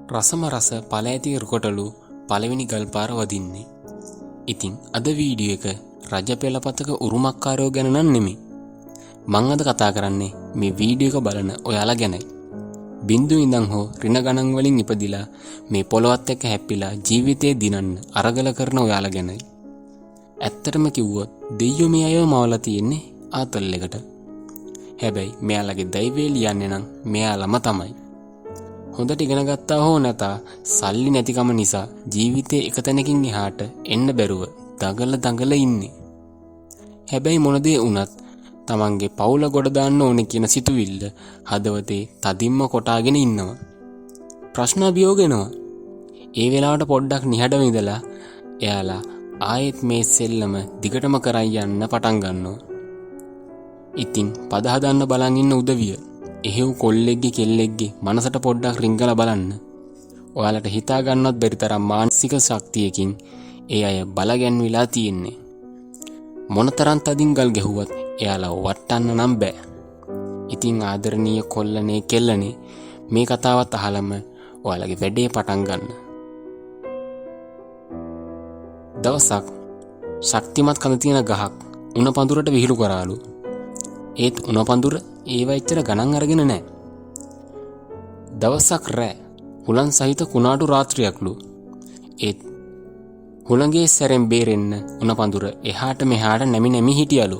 රසම රස පළ ඇති රුකොටලු පළවෙනි ගල් පාර වදින්නේ. ඉතින් අද වීඩියෝ එක රජ පෙළපතක උරුමකාරයෝ ගැන නම් නෙමෙයි. මං අද කතා කරන්නේ මේ වීඩියෝ එක බලන ඔයාලා ගැනයි. බින්දු ඉඳන් හෝ ඍණ ගණන් වලින් ඉපදිලා මේ පොළොවත් එක්ක හැප්පිලා ජීවිතේ දිනන්න අරගල කරන ඔයාලා ගැනයි. ඇත්තටම කිව්වොත් දෙයියෝ මේ අයව මවලා තියෙන්නේ ආතල් එකට. හැබැයි මෙයාලගේ දෛවය ලියන්නේ නම් මෙයාලම තමයි. හොඳට ඉගෙන ගත්තා හෝ නැතා සල්ලි නැතිකම නිසා ජීවිතේ එක තැනකින් එහාට එන්න බැරුව දඟල ඉන්නේ. හැබැයි මොන දේ වුණත් තමන්ගේ පවුල ගොඩ දාන්න ඕනේ කියන සිතුවිල්ල හදවතේ තදින්ම කොටාගෙන ඉන්නවා. ප්‍රශ්න අභියෝග එනවා. ඒ වෙලාවට පොඩ්ඩක් නිහඬව ඉඳලා එයාලා ආයෙත් මේ සෙල්ලම දිගටම කරන් යන්න පටන් ගන්නවා. ඉතින් පද හදන්න බලන් ඉන්න උදවිය එහෙව් කොල්ලෙක්ගේ කෙල්ලෙක්ගේ මනසට පොඩ්ඩක් රිංගලා බලන්න. ඔයාලට හිතා ගන්නවත් බැරි තරම් මානසික ශක්තියකින් ඒ අය බලගැන්විලා තියෙන්නේ. මොනතරම් තදින් ගල් ගැහුවත් එයාලා වටන්න නම් බෑ. ඉතින් ආදරණීය කොල්ලනේ කෙල්ලනේ මේ කතාවත් අහලම ඔයාලගේ වැඩේ පටන් ගන්න. දවසක් ශක්තිමත් කඳ තියෙන ගහක් උණ පඳුරට විහිළු කරාලු. ඒත් උණ පඳුර ඒව එච්චර ගණන් අරගෙන නැහැ. දවසක් රෑ හුලං සහිත කුණාටු රාත්‍රියක්ලු. ඒත් හුළඟේ සැරෙන් බේරෙන්න උණ පඳුර එහාට මෙහාට නැමි හිටියලු.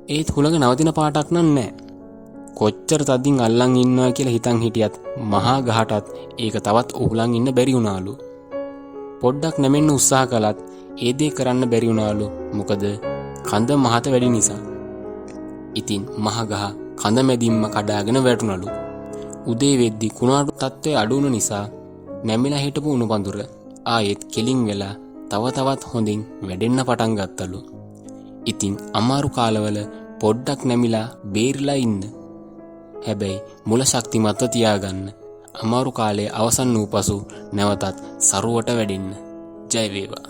ඒත් හුළඟ නවතින පාටක් නෑ. කොච්චර තදින් අල්ලන් ඉන්නවා කියලා හිතන් හිටියත් මහා ගහටත් ඒක තවත් උහුලන් ඉන්න බැරි වුණාලු. පොඩ්ඩක් නැමෙන්න උත්සාහ කළත් ඒ දේ කරන්න බැරි වුණාලු. මොකද කඳ මහත වැඩි නිසා. ඉතින් මහ ගහ කඳ මැදින්ම කඩාගෙන වැටුණලු. උදේ වෙද්දි කුණාටු තත්ත්වය අඩු වුණ නිසා නැමිලා හිටපු උණු පඳුර ආයෙත් කෙලින් වෙලා තවත් හොඳින් වැඩෙන්න පටන් ගත්තලු. ඉතින් අමාරු කාලවල පොඩ්ඩක් නැමිලා බේරිලා ඉන්න. හැබැයි මුල ශක්තිමත්ව තියාගන්න. අමාරු කාලයේ අවසන් වූ පසු නැවතත් සරුවට වැඩෙන්න. ජය වේවා.